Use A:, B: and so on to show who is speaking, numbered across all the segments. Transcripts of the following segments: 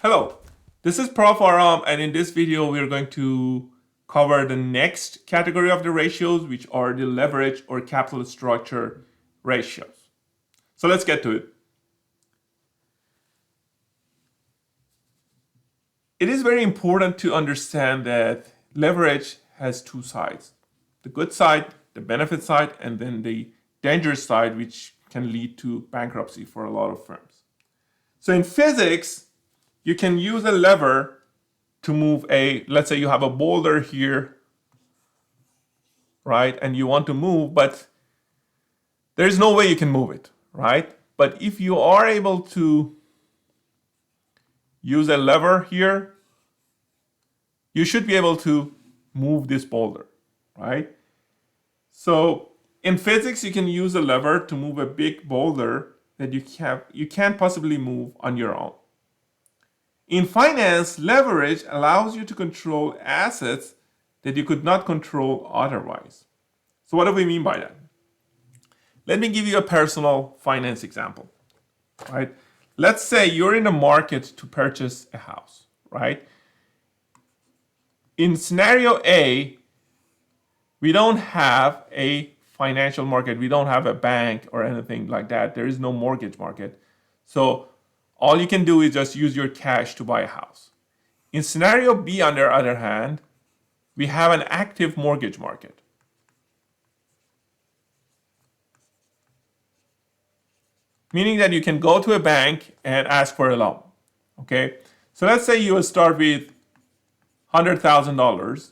A: Hello, this is Prof. Aram, and in this video we are going to cover the next category of the ratios, which are the leverage or capital structure ratios. So let's get to it. It is very important to understand that leverage has two sides: the good side, the benefit side, and then the dangerous side, which can lead to bankruptcy for a lot of firms. So in physics, you can use a lever to move let's say you have a boulder here, right? And you want to move, but there's no way you can move it, right? But if you are able to use a lever here, you should be able to move this boulder, right? So in physics, you can use a lever to move a big boulder that you can't possibly move on your own. In finance, leverage allows you to control assets that you could not control otherwise. So what do we mean by that? Let me give you a personal finance example, right? Let's say you're in the market to purchase a house, right? In scenario A, we don't have a financial market. We don't have a bank or anything like that. There is no mortgage market. So all you can do is just use your cash to buy a house. In scenario B, on the other hand, we have an active mortgage market. Meaning that you can go to a bank and ask for a loan. Okay? So let's say you start with $100,000.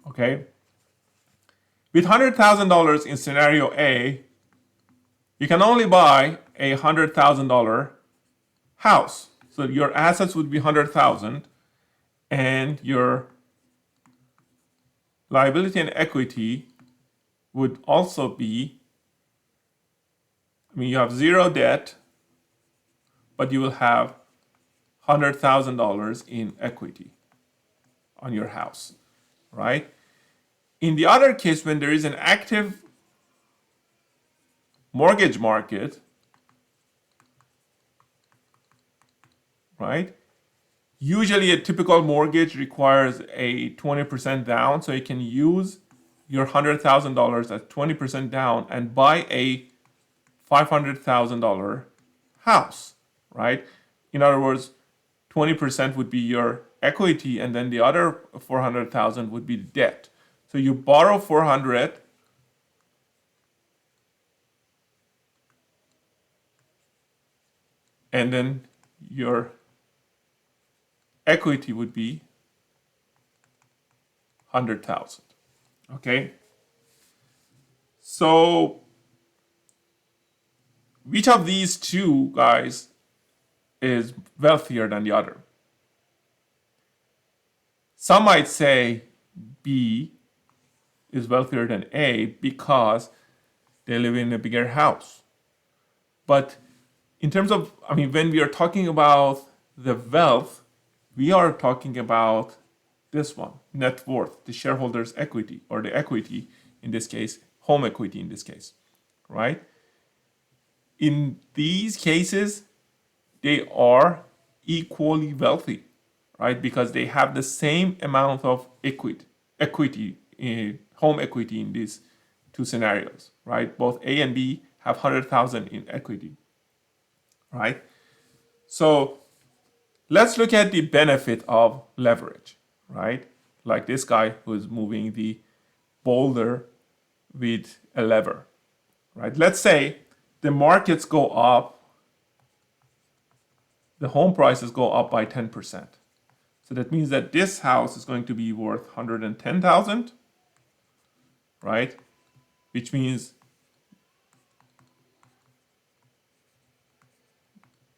A: Okay? With $100,000 in scenario A, you can only buy a $100,000 house. So your assets would be 100,000 and your liability and equity would also be, you have zero debt, but you will have $100,000 in equity on your house, right? In the other case, when there is an active mortgage market, right? Usually a typical mortgage requires a 20% down, so you can use your $100,000 at 20% down and buy a $500,000 house, right? In other words, 20% would be your equity, and then the other 400,000 would be the debt. So you borrow 400, and then your equity would be 100,000. Okay? So which of these two guys is wealthier than the other? Some might say B is wealthier than A because they live in a bigger house. But in terms of, when we are talking about the wealth, we are talking about this one, net worth, the shareholder's equity, or the equity in this case, home equity in this case, right? In these cases, they are equally wealthy, right? Because they have the same amount of equity, home equity in these two scenarios, right? Both A and B have 100,000 in equity, right? So let's look at the benefit of leverage, right? Like this guy who is moving the boulder with a lever, right? Let's say the markets go up, the home prices go up by 10%. So that means that this house is going to be worth 110,000, right? Which means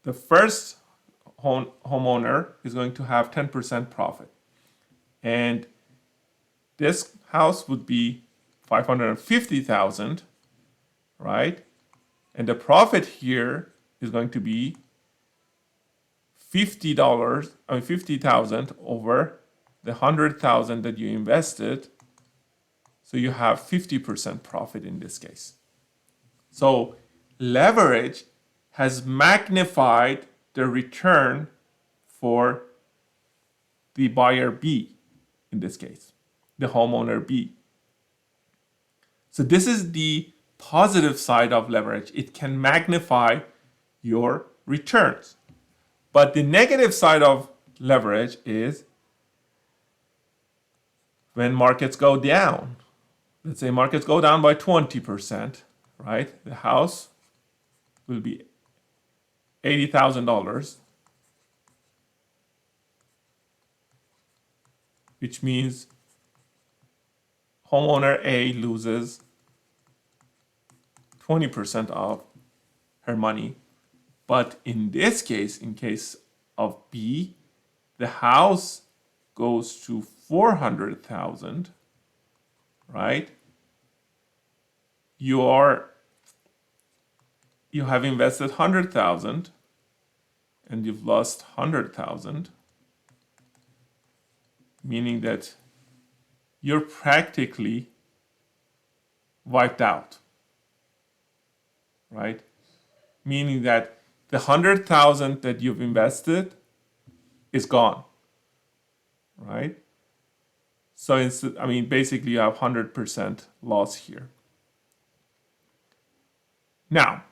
A: the first homeowner is going to have 10% profit. And this house would be 550,000, right? And the profit here is going to be $50,000 over the 100,000 that you invested. So you have 50% profit in this case. So leverage has magnified the return for the buyer B, in this case, the homeowner B. So this is the positive side of leverage. It can magnify your returns. But the negative side of leverage is when markets go down. Let's say markets go down by 20%, right? The house will be $80,000, which means homeowner A loses 20% of her money. But in this case, in case of B, the house goes to 400,000, right? You have invested 100,000 and you've lost 100,000, meaning that you're practically wiped out, right? Meaning that the 100,000 that you've invested is gone, right? So instead, basically you have 100% loss here. Now,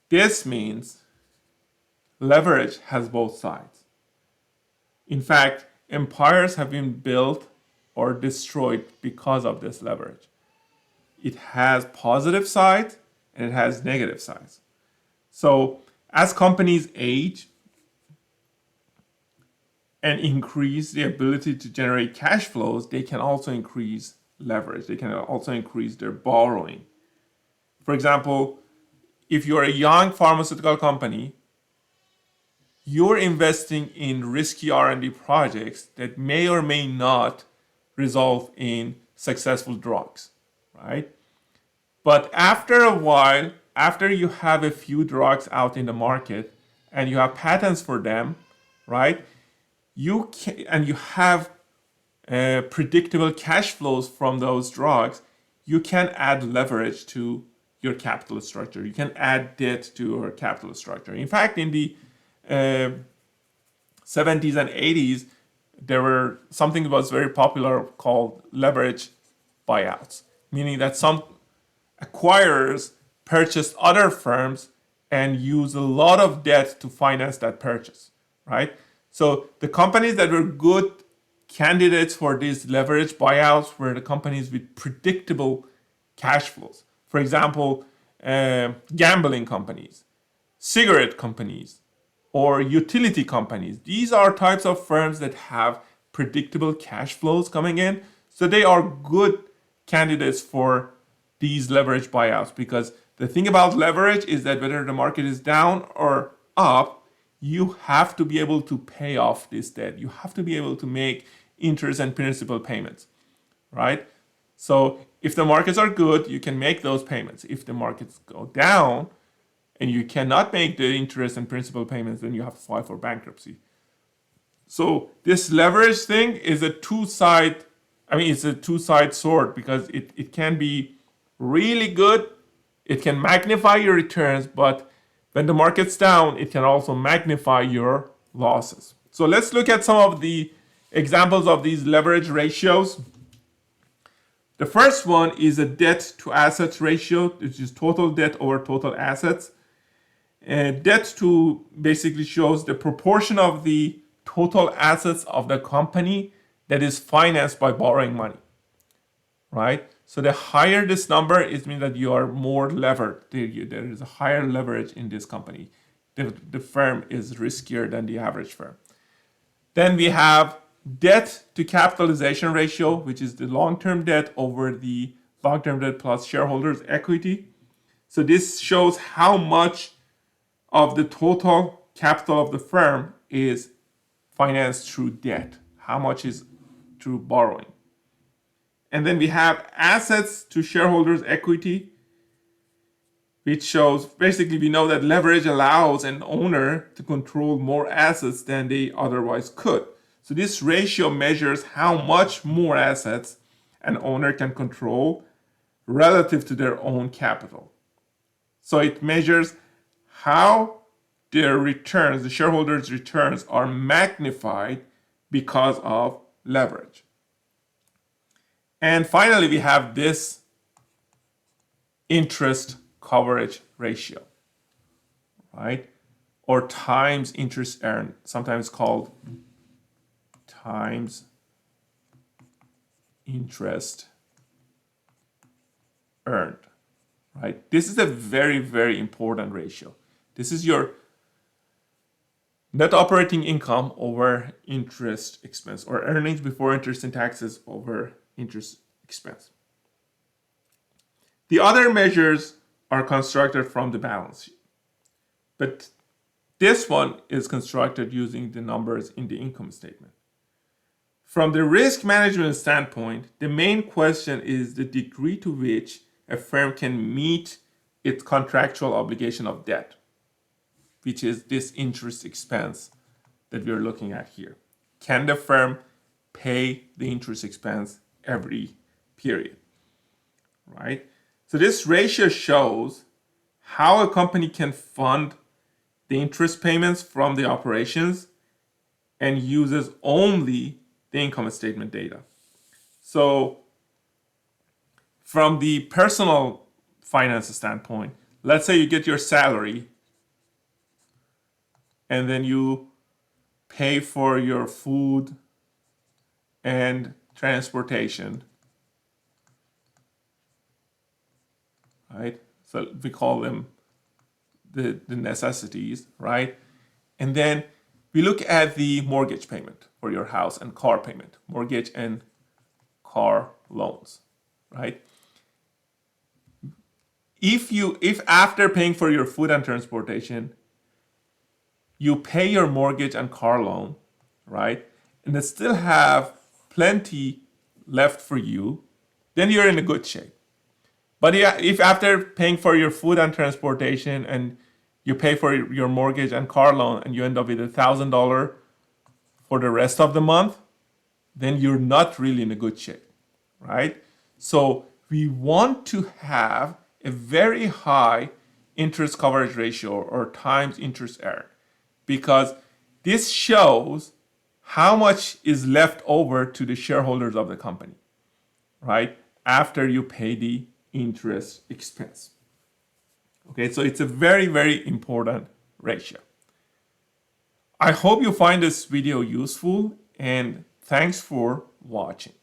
A: this means leverage has both sides. In fact, empires have been built or destroyed because of this leverage. It has positive sides and it has negative sides. So as companies age and increase the ability to generate cash flows, they can also increase leverage. They can also increase their borrowing. For example, if you're a young pharmaceutical company, you're investing in risky R&D projects that may or may not result in successful drugs, right? But after a while, after you have a few drugs out in the market and you have patents for them, right? You have predictable cash flows from those drugs. You can add leverage to your capital structure. You can add debt to your capital structure. In fact, in the 70s and 80s, there were something that was very popular called leverage buyouts, meaning that some acquirers purchased other firms and used a lot of debt to finance that purchase, right? So the companies that were good candidates for these leverage buyouts were the companies with predictable cash flows. For example, gambling companies, cigarette companies, or utility companies. These are types of firms that have predictable cash flows coming in. So they are good candidates for these leverage buyouts, because the thing about leverage is that whether the market is down or up, you have to be able to pay off this debt. You have to be able to make interest and principal payments, right? So if the markets are good, you can make those payments. If the markets go down and you cannot make the interest and principal payments, then you have to file for bankruptcy. So this leverage thing is a two-side sword, because it can be really good. It can magnify your returns, but when the market's down, it can also magnify your losses. So let's look at some of the examples of these leverage ratios. The first one is a debt to assets ratio, which is total debt over total assets. Debt to basically shows the proportion of the total assets of the company that is financed by borrowing money, right? So the higher this number, it means that you are more levered. There is a higher leverage in this company. The firm is riskier than the average firm. Then we have debt to capitalization ratio, which is the long-term debt over the long-term debt plus shareholders' equity. So this shows how much of the total capital of the firm is financed through debt, how much is through borrowing. And then we have assets to shareholders' equity, which shows, basically we know that leverage allows an owner to control more assets than they otherwise could. So this ratio measures how much more assets an owner can control relative to their own capital. So it measures how their returns, the shareholders' returns, are magnified because of leverage. And finally, we have this interest coverage ratio, right? Or times interest earned, sometimes called times interest earned, right? This is a very, very important ratio. This is your net operating income over interest expense, or earnings before interest and taxes over interest expense. The other measures are constructed from the balance sheet, but this one is constructed using the numbers in the income statement. From the risk management standpoint, the main question is the degree to which a firm can meet its contractual obligation of debt, which is this interest expense that we're looking at here. Can the firm pay the interest expense every period, right? So this ratio shows how a company can fund the interest payments from the operations and uses only the income statement data. So from the personal finance standpoint, let's say you get your salary and then you pay for your food and transportation, right? So we call them the necessities, right? And then we look at the mortgage payment for your house and car payment, mortgage and car loans, right? If after paying for your food and transportation, you pay your mortgage and car loan, right? And they still have plenty left for you, then you're in a good shape. But yeah, if after paying for your food and transportation and you pay for your mortgage and car loan and you end up with $1,000 for the rest of the month, then you're not really in a good shape, right? So we want to have a very high interest coverage ratio, or times interest earned, because this shows how much is left over to the shareholders of the company, right? After you pay the interest expense. Okay, so it's a very, very important ratio. I hope you find this video useful, and thanks for watching.